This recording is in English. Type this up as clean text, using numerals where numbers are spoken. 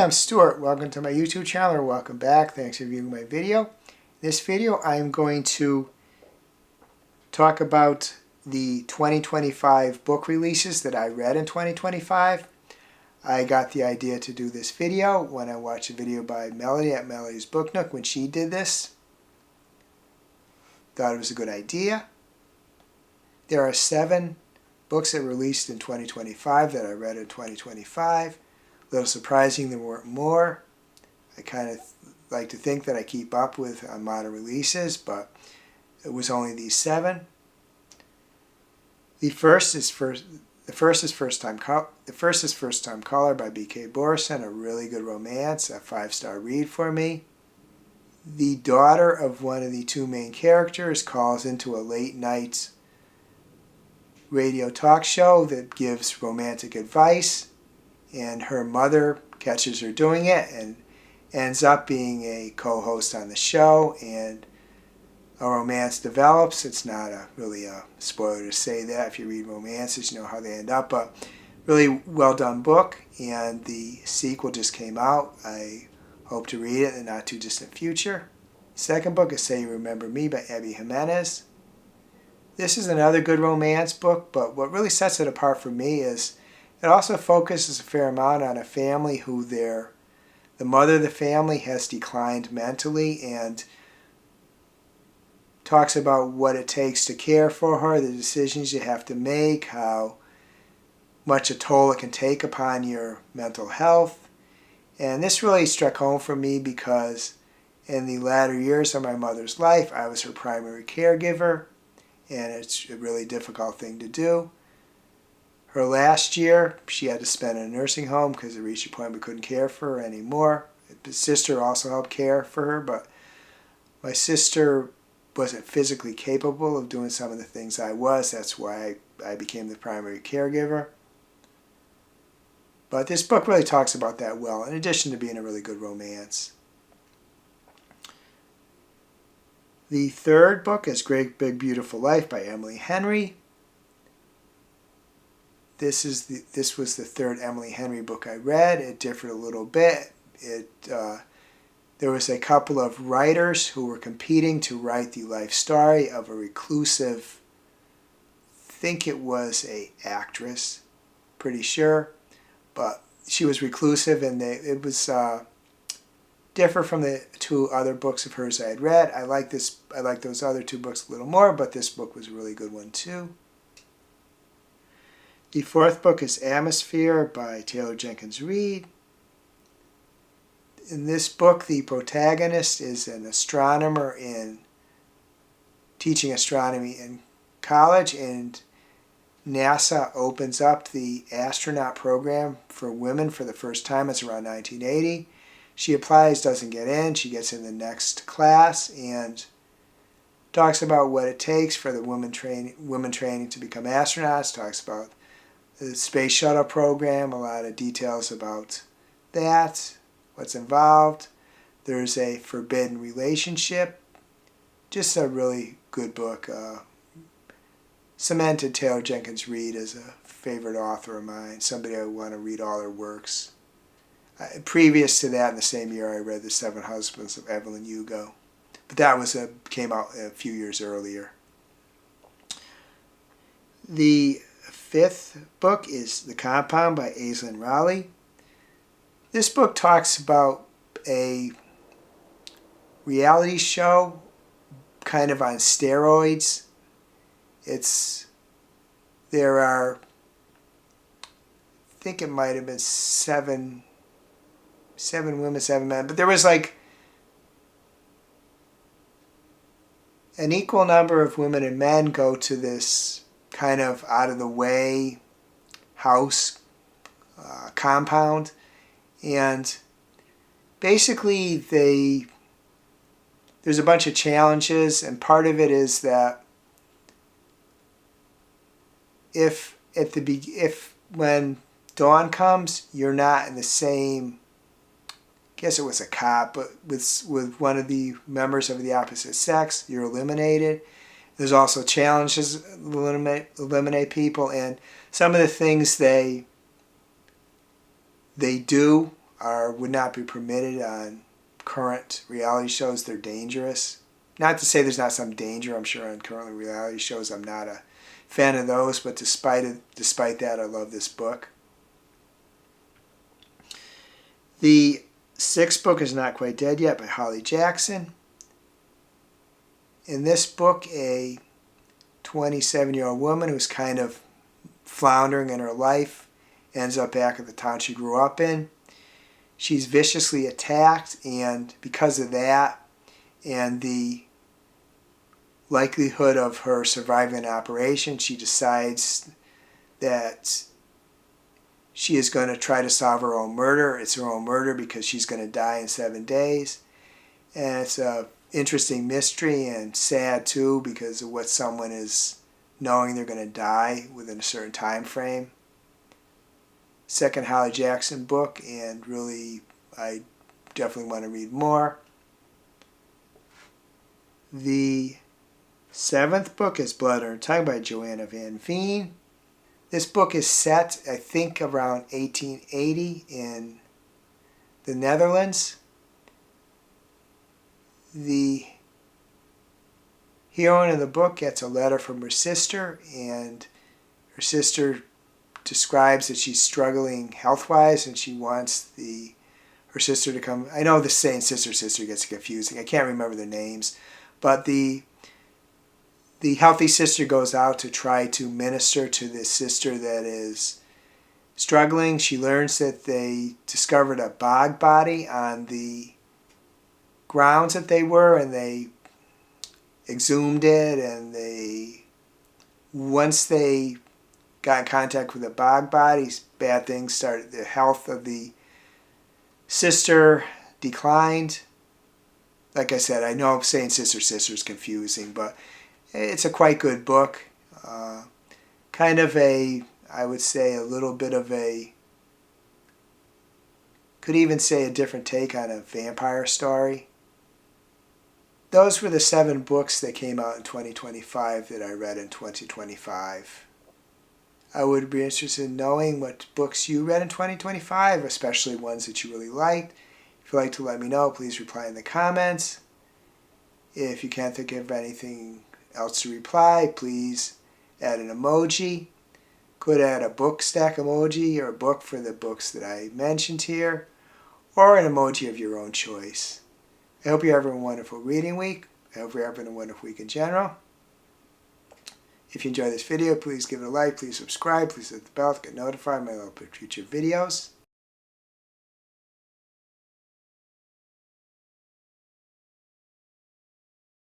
I'm Stuart. Welcome to my YouTube channel, or welcome back. Thanks for viewing my video. In this video, I'm going to talk about the 2025 book releases that I read in 2025. I got the idea to do this video when I watched a video by Melodie at Melodie's Book Nook when she did this. Thought it was a good idea. There are 7 books that were released in 2025 that I read in 2025. A little surprising there weren't more. I kind of like to think that I keep up with modern releases, but it was only these 7. The first is First Time Caller by B.K. Borison, a really good romance, a 5-star read for me. The daughter of one of the 2 main characters calls into a late night radio talk show that gives romantic advice, and her mother catches her doing it and ends up being a co-host on the show, and a romance develops. It's not really a spoiler to say that. If you read romances, you know how they end up. But really well done book, and the sequel just came out. I hope to read it in the not too distant future. Second book is Say You Remember Me by Jimenez. This is another good romance book, but what really sets it apart for me is it also focuses a fair amount on a family who the mother of the family has declined mentally, and talks about what it takes to care for her, the decisions you have to make, how much a toll it can take upon your mental health. And this really struck home for me because in the latter years of my mother's life, I was her primary caregiver, and it's a really difficult thing to do. Her last year, she had to spend in a nursing home because it reached a point we couldn't care for her anymore. My sister also helped care for her, but my sister wasn't physically capable of doing some of the things I was. That's why I became the primary caregiver. But this book really talks about that well, in addition to being a really good romance. The third book is Great Big Beautiful Life by Emily Henry. This was the third Emily Henry book I read. It differed a little bit. There was a couple of writers who were competing to write the life story of a reclusive, I think it was an actress, pretty sure, but she was reclusive, and it was different from the 2 other books of hers I had read. I like those other 2 books a little more, but this book was a really good one too. The fourth book is Atmosphere by Jenkins Reid. In this book, the protagonist is an astronomer teaching astronomy in college, and NASA opens up the astronaut program for women for the first time. It's around 1980. She applies, doesn't get in. She gets in the next class and talks about what it takes for the women training to become astronauts. Talks about the space shuttle program, a lot of details about that, what's involved. There's a forbidden relationship. Just a really good book. Cemented Jenkins Reid as a favorite author of mine, somebody I want to read all her works. Previous to that, in the same year, I read The 7 Husbands of Evelyn Hugo. But that came out a few years earlier. The 5th book is The Compound by Rawle. This book talks about a reality show kind of on steroids. There are, I think it might have been 7 women, 7 men, but there was like an equal number of women and men go to this kind of out of the way house compound, and basically there's a bunch of challenges, and part of it is that if when dawn comes, you're not in the same, I guess it was a cop, but with one of the members of the opposite sex, you're eliminated. There's also challenges to eliminate people, and some of the things they do would not be permitted on current reality shows. They're dangerous. Not to say there's not some danger, I'm sure, on current reality shows. I'm not a fan of those, but despite that, I love this book. The sixth book is Not Quite Dead Yet by Holly Jackson. In this book, a 27-year-old woman who's kind of floundering in her life ends up back at the town she grew up in. She's viciously attacked, and because of that and the likelihood of her surviving an operation, she decides that she is going to try to solve her own murder. It's her own murder because she's going to die in 7 days. And it's a interesting mystery and sad too because of what someone is knowing they're going to die within a certain time frame. Second Holly Jackson book, and really I definitely want to read more. The seventh book is Blood on Her Tongue by Johanna van Veen. This book is set, I think, around 1880 in the Netherlands. The heroine of the book gets a letter from her sister, and her sister describes that she's struggling health-wise, and she wants her sister to come. I know the saying sister gets confusing. I can't remember the names, but the healthy sister goes out to try to minister to this sister that is struggling. She learns that they discovered a bog body on the grounds that they were, and they exhumed it, and once they got in contact with the bog bodies, bad things started. The health of the sister declined. Like I said, I know saying sister is confusing, but it's a quite good book. Kind of I would say a little bit of could even say a different take on a vampire story. Those were the 7 books that came out in 2025 that I read in 2025. I would be interested in knowing what books you read in 2025, especially ones that you really liked. If you'd like to let me know, please reply in the comments. If you can't think of anything else to reply, please add an emoji. Could add a book stack emoji or a book for the books that I mentioned here, or an emoji of your own choice. I hope you're having a wonderful reading week. I hope you're having a wonderful week in general. If you enjoyed this video, please give it a like, please subscribe, please hit the bell to get notified when I upload future videos.